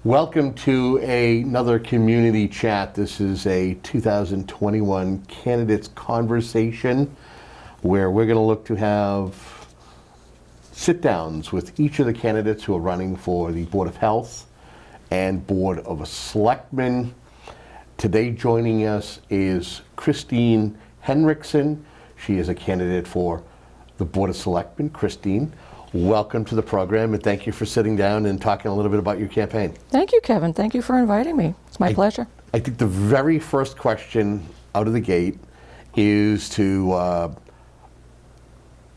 Welcome to another community chat. This is a 2021 candidates conversation where we're going to look to have sit-downs with each of the candidates who are running for the Board of Health and Board of Selectmen. Today joining us is Christine Henrikson. She is a candidate for the Board of Selectmen. Christine, welcome to the program, and thank you for sitting down and talking a little bit about your campaign. Thank you, Kevin. Thank you for inviting me. It's my pleasure. I think the very first question out of the gate is to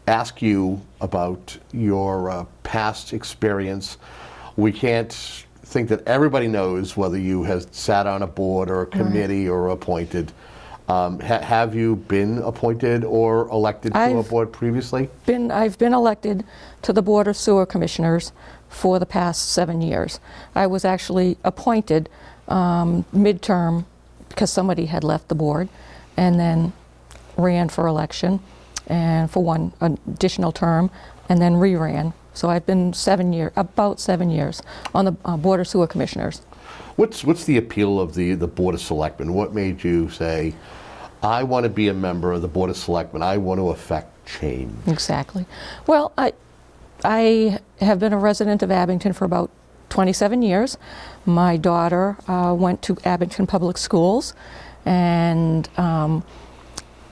ask you about your past experience. We can't think that everybody knows whether you have sat on a board or a committee or appointed. Have you been appointed or elected to a board previously? I've been elected to the Board of Sewer Commissioners for the past 7 years. I was actually appointed midterm because somebody had left the board, and then ran for election and for one additional term, and then re-ran. So I've been about 7 years on the Board of Sewer Commissioners. What's the appeal of the Board of Selectmen? What made you say, I want to be a member of the Board of Selectmen, I want to affect change? Exactly. Well, I have been a resident of Abington for about 27 years. My daughter went to Abington Public Schools, and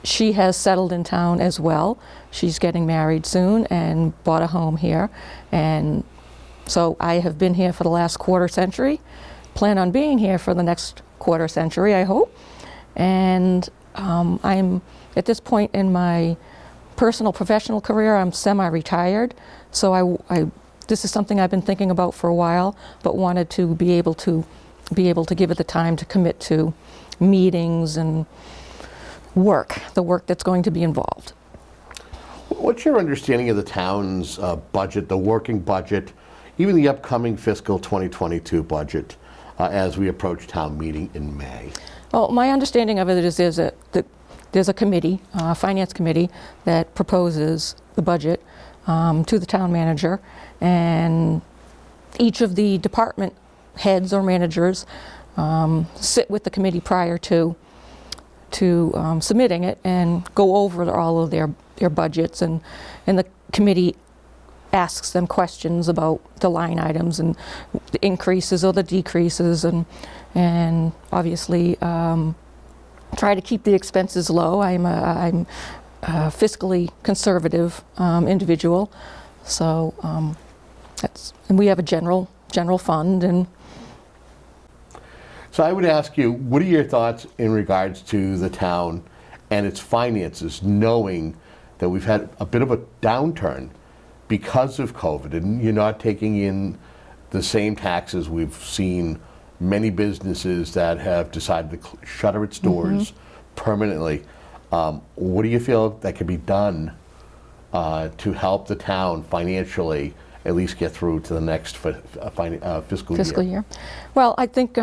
she has settled in town as well. She's getting married soon and bought a home here. And so I have been here for the last quarter century, plan on being here for the next quarter century, I hope. And I'm at this point in my personal professional career, I'm semi-retired. So this is something I've been thinking about for a while, but wanted to be able to give it the time to commit to meetings and the work that's going to be involved. What's your understanding of the town's budget, the working budget, even the upcoming fiscal 2022 budget as we approach town meeting in May? Well, my understanding of it is there's a committee, finance committee, that proposes the budget to the town manager, and each of the department heads or managers sit with the committee prior to submitting it and go over all of their budgets, and the committee asks them questions about the line items and the increases or the decreases, and obviously try to keep the expenses low. I'm a fiscally conservative individual, so and we have a general fund. And so I would ask you, what are your thoughts in regards to the town and its finances, knowing that we've had a bit of a downturn because of COVID, and you're not taking in the same taxes? We've seen many businesses that have decided to shutter its doors permanently. What do you feel that can be done to help the town financially at least get through to the next fiscal year? Well, I think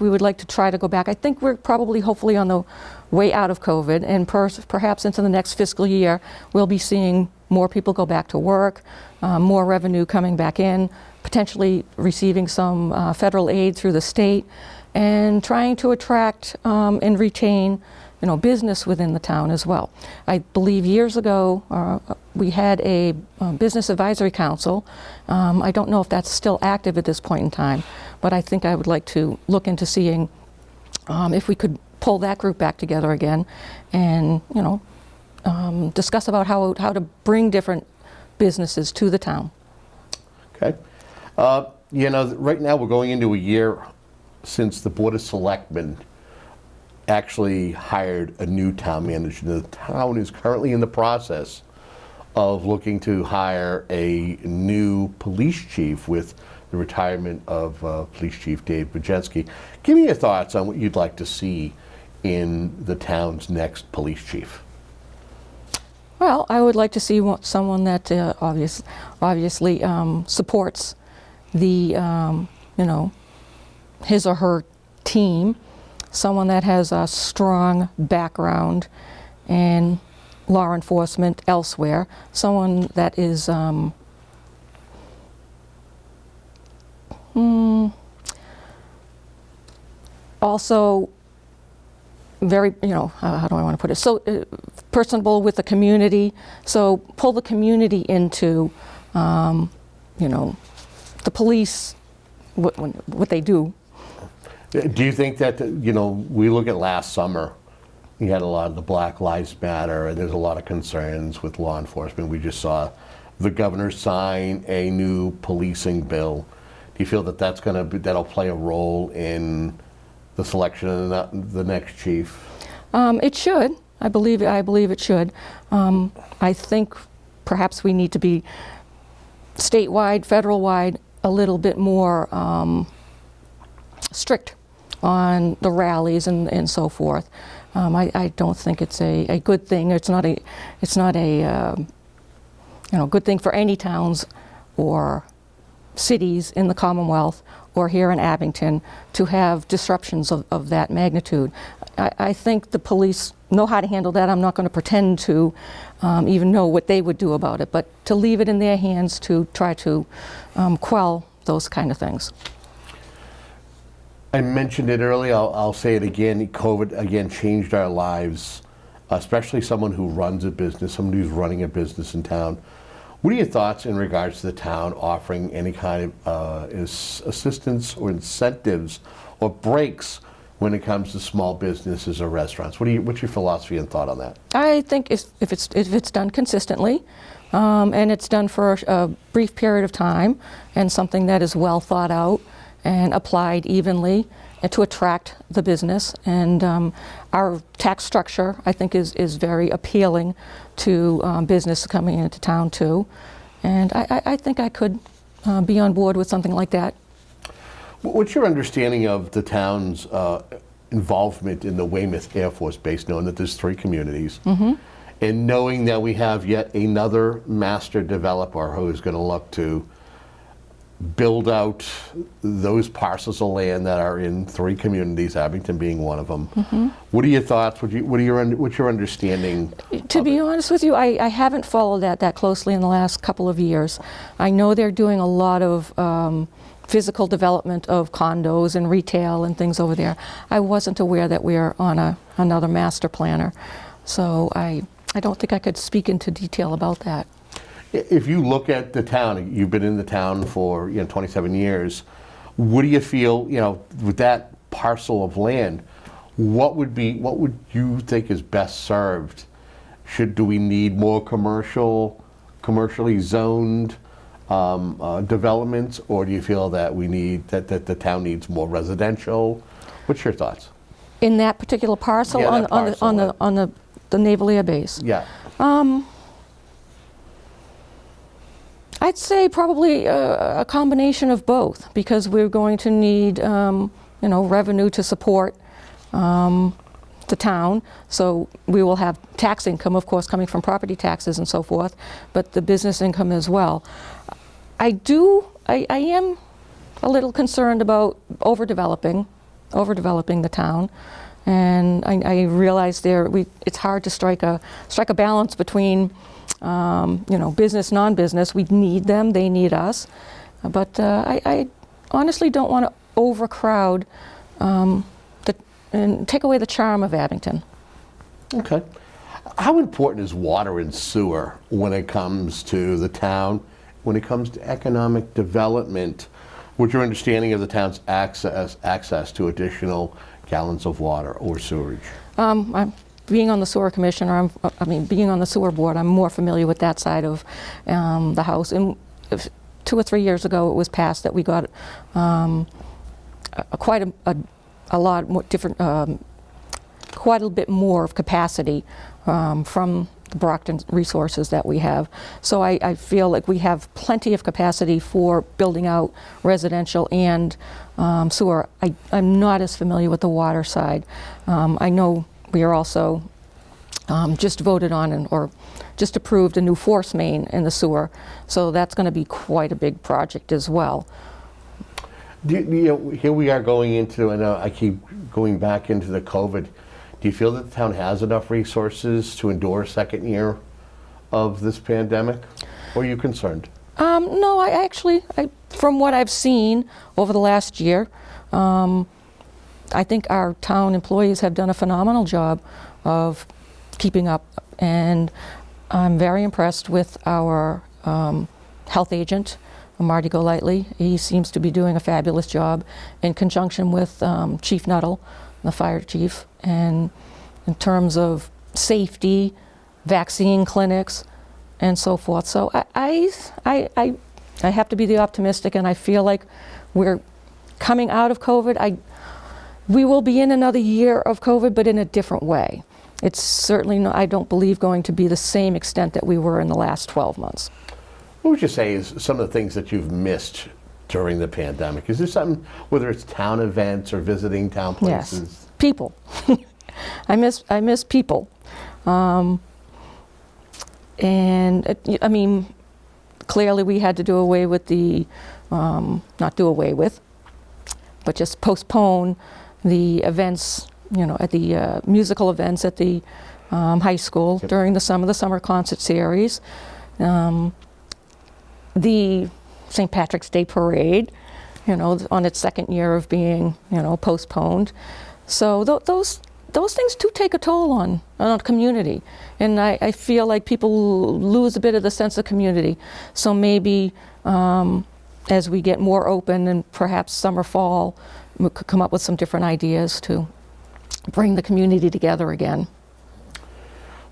we would like to try to go back. I think we're probably hopefully on the way out of COVID, and perhaps into the next fiscal year we'll be seeing more people go back to work, more revenue coming back in, potentially receiving some federal aid through the state, and trying to attract and retain business within the town as well. I believe years ago we had a business advisory council. I don't know if that's still active at this point in time, but I think I would like to look into seeing if we could pull that group back together again, and discuss about how to bring different businesses to the town. Okay. Right now we're going into a year since the Board of Selectmen actually hired a new town manager. The town is currently in the process of looking to hire a new police chief with the retirement of Police Chief Dave Bajensky. Give me your thoughts on what you'd like to see in the town's next police chief. Well, I would like to see someone that obviously supports the, his or her team, someone that has a strong background and law enforcement elsewhere, someone that is also very, how do I want to put it? So personable with the community. So pull the community into, the police, what they do. Do you think that, we look at last summer, you had a lot of the Black Lives Matter, and there's a lot of concerns with law enforcement. We just saw the governor sign a new policing bill. Do you feel that that'll play a role in the selection of the next chief? It should. I believe it should. I think perhaps we need to be statewide, federal-wide, a little bit more strict on the rallies and so forth. I don't think it's a good thing. It's not a good thing for any towns or cities in the Commonwealth or here in Abington to have disruptions of that magnitude. I think the police know how to handle that. I'm not going to pretend to even know what they would do about it, but to leave it in their hands to try to quell those kind of things. I mentioned it earlier, I'll say it again, COVID again changed our lives, especially someone who runs a business, someone who's running a business in town. What are your thoughts in regards to the town offering any kind of assistance or incentives or breaks when it comes to small businesses or restaurants? What's your philosophy and thought on that? I think if it's done consistently, and it's done for a brief period of time, and something that is well thought out and applied evenly and to attract the business. And our tax structure, I think, is very appealing to business coming into town too. And I think I could be on board with something like that. What's your understanding of the town's involvement in the Weymouth Air Force Base, knowing that there's 3 communities, and knowing that we have yet another master developer who is going to look to build out those parcels of land that are in 3 communities, Abington being one of them. What are your thoughts? What's your understanding? To be honest with you, I haven't followed that closely in the last couple of years. I know they're doing a lot of physical development of condos and retail and things over there. I wasn't aware that we're on another master planner, so I don't think I could speak into detail about that. If you look at the town, you've been in the town for 27 years. What do you feel, with that parcel of land? What would you think is best served? Do we need more commercially zoned developments, or do you feel that that the town needs more residential? What's your thoughts? In that particular parcel, Yeah, on the Naval Air Base. Yeah. I'd say probably a combination of both, because we're going to need, revenue to support the town. So we will have tax income, of course, coming from property taxes and so forth, but the business income as well. I am a little concerned about overdeveloping the town, and I realize it's hard to strike a balance between business, non-business. We need them, they need us. But I honestly don't want to overcrowd and take away the charm of Abington. Okay. How important is water and sewer when it comes to the town, when it comes to economic development? What's your understanding of the town's access to additional gallons of water or sewerage? Being on the sewer commission, being on the sewer board, I'm more familiar with that side of the house. And 2 or 3 years ago, it was passed that we got quite a lot more different, quite a bit more of capacity from the Brockton resources that we have. So I feel like we have plenty of capacity for building out residential and sewer. I'm not as familiar with the water side. I know we are also just voted on or just approved a new force main in the sewer, so that's going to be quite a big project as well. Here we are going into, I know I keep going back into the COVID. Do Do you feel that the town has enough resources to endure a second year of this pandemic? Or are you concerned? No, I actually, from what I've seen over the last year, I think our town employees have done a phenomenal job of keeping up, and I'm very impressed with our health agent, Marty Golightly. He seems to be doing a fabulous job in conjunction with Chief Nuttall, the fire chief, and in terms of safety, vaccine clinics, and so forth. So I have to be the optimistic, and I feel like we're coming out of COVID. We will be in another year of COVID, but in a different way. It's certainly, I don't believe, going to be the same extent that we were in the last 12 months. What would you say is some of the things that you've missed during the pandemic? Is there something, whether it's town events or visiting town places? Yes, people. I miss people. I mean, clearly we had to do away with not do away with, but just postpone the events, at the musical events at the high school during the summer concert series. The St. Patrick's Day Parade, on its second year of being, postponed. So those things do take a toll on a community. And I feel like people lose a bit of the sense of community. So maybe as we get more open and perhaps summer, fall, we could come up with some different ideas to bring the community together again.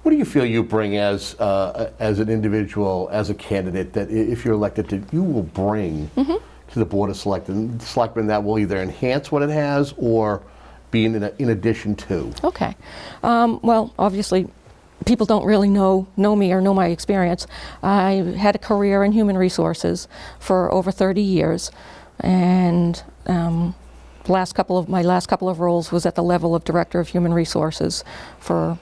What do you feel you bring as an individual, as a candidate, that if you're elected, you will bring to the Board of Selectmen that will either enhance what it has or be in addition to? Okay. Well, obviously, people don't really know me or know my experience. I had a career in human resources for over 30 years, and my last couple of roles was at the level of Director of Human Resources for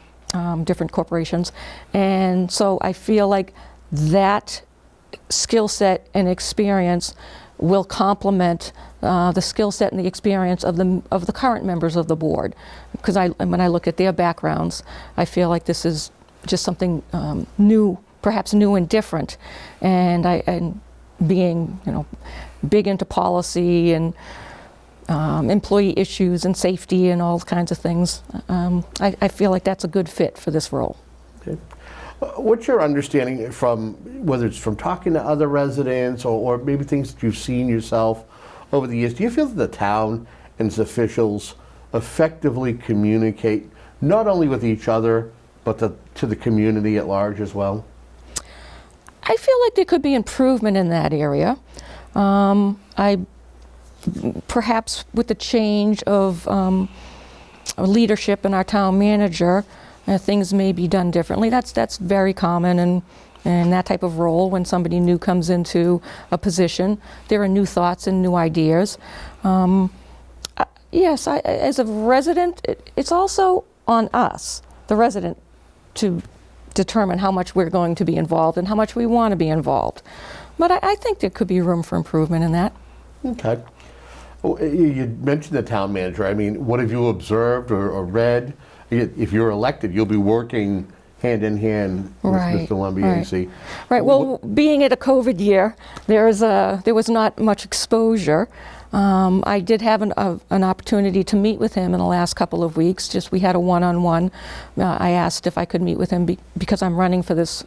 different corporations. And so I feel like that skill set and experience will complement the skill set and the experience of the current members of the board. Because when I look at their backgrounds, I feel like this is just something new, perhaps new and different. And being, big into policy and employee issues and safety and all kinds of things, I feel like that's a good fit for this role. Okay. What's your understanding from, whether it's from talking to other residents or maybe things that you've seen yourself over the years, do you feel that the town and its officials effectively communicate not only with each other, but to the community at large as well? I feel like there could be improvement in that area. Perhaps with the change of leadership in our town manager, things may be done differently. That's very common in that type of role. When somebody new comes into a position, there are new thoughts and new ideas. Yes, as a resident, it's also on us, the resident, to determine how much we're going to be involved and how much we want to be involved. But I think there could be room for improvement in that. Okay. You mentioned the town manager. I mean, what have you observed or read? If you're elected, you'll be working hand in hand with Mr. Lumbiacy. Right. Well, being at a COVID year, there was not much exposure. I did have an opportunity to meet with him in the last couple of weeks. We had a one-on-one. I asked if I could meet with him because I'm running for this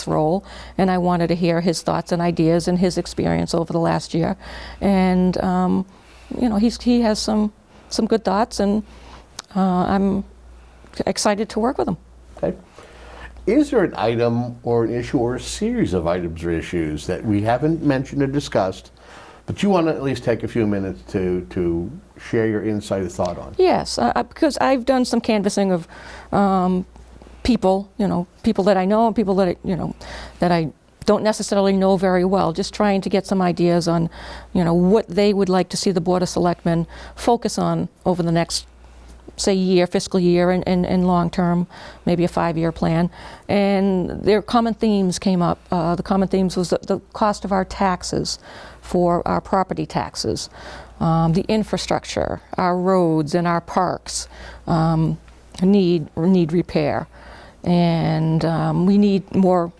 role, and I wanted to hear his thoughts and ideas and his experience over the last year. And he has some good thoughts, and I'm excited to work with him. Okay. Is there an item or an issue or a series of items or issues that we haven't mentioned or discussed, but you want to at least take a few minutes to share your insight or thought on? Yes, because I've done some canvassing of people, people that I know and people that that I don't necessarily know very well, just trying to get some ideas on, what they would like to see the Board of Selectmen focus on over the next, say, fiscal year and long term, maybe a 5-year plan. And their common themes came up. The common themes was the cost of our taxes for our property taxes, the infrastructure, our roads and our parks, need repair. And we need more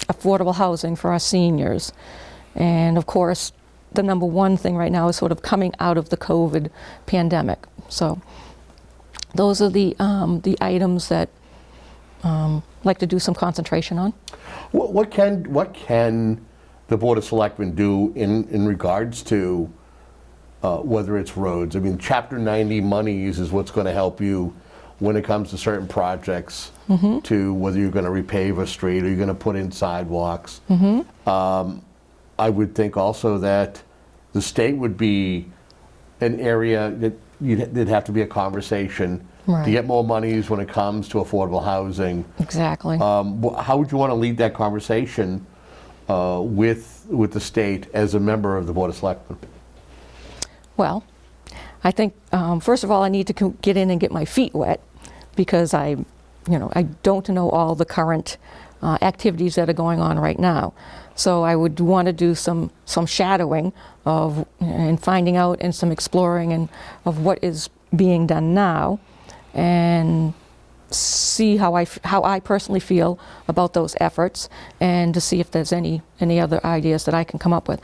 affordable housing for our seniors. And of course, the number one thing right now is sort of coming out of the COVID pandemic. So those are the items that I'd like to do some concentration on. What can the Board of Selectmen do in regards to whether it's roads? I mean, Chapter 90 monies is what's going to help you when it comes to certain projects, to whether you're going to repave a street or you're going to put in sidewalks. I would think also that the state would be an area that there'd have to be a conversation to get more monies when it comes to affordable housing. Exactly. How would you want to lead that conversation with the state as a member of the Board of Selectmen? Well, I think first of all, I need to get in and get my feet wet, because I don't know all the current activities that are going on right now. So I would want to do some shadowing of and finding out and some exploring and of what is being done now, and see how I personally feel about those efforts, and to see if there's any other ideas that I can come up with.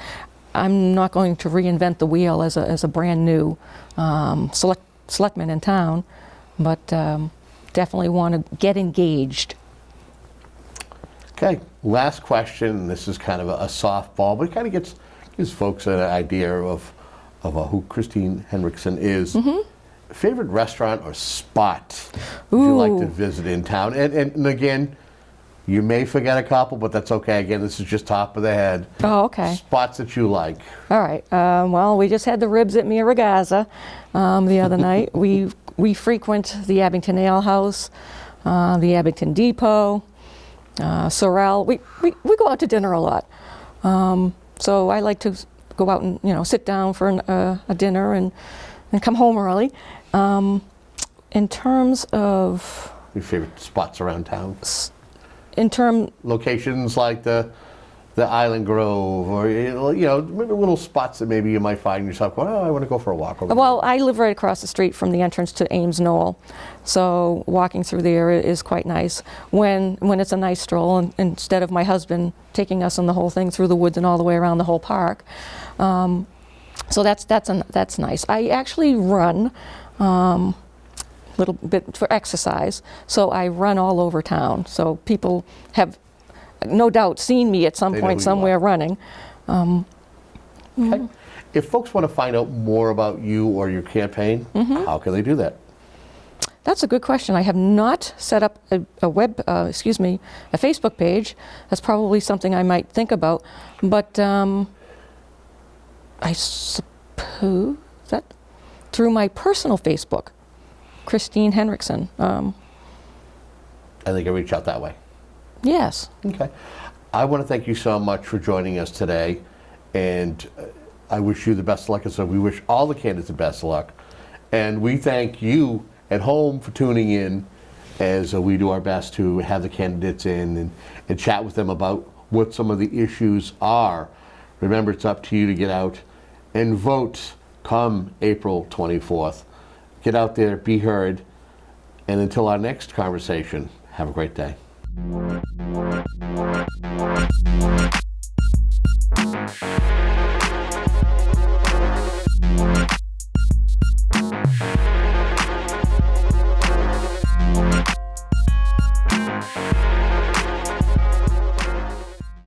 I'm not going to reinvent the wheel as a brand new selectman in town, but definitely want to get engaged. Okay, last question. This is kind of a softball, but it kind of gives folks an idea of who Christine Henrikson is. Favorite restaurant or spot would you like to visit in town? And again, you may forget a couple, but that's okay. Again, this is just top of the head. Oh, okay. Spots that you like. All right. Well, we just had the ribs at Mia Ragazza the other night. We frequent the Abington Ale House, the Abington Depot, Sorrel. We go out to dinner a lot. So I like to go out and sit down for a dinner and come home early. In terms of Your favorite spots around town? Locations like the Island Grove, or little spots that maybe you might find yourself going, oh, I want to go for a walk over Well, I live right across the street from the entrance to Ames Knoll, so walking through there is quite nice when it's a nice stroll, and instead of my husband taking us on the whole thing through the woods and all the way around the whole park. So that's nice. I actually run a little bit for exercise, so I run all over town. So people have no doubt seen me at some point somewhere running. Okay. If folks want to find out more about you or your campaign, how can they do that? That's a good question. I have not set up a Facebook page. That's probably something I might think about. But I suppose that through my personal Facebook, Christine Henrikson. And they can reach out that way. Yes. Okay. I want to thank you so much for joining us today, and I wish you the best of luck. And so we wish all the candidates the best of luck. And we thank you at home for tuning in as we do our best to have the candidates in and chat with them about what some of the issues are. Remember, it's up to you to get out and vote come April 24th. Get out there, be heard, and until our next conversation, have a great day.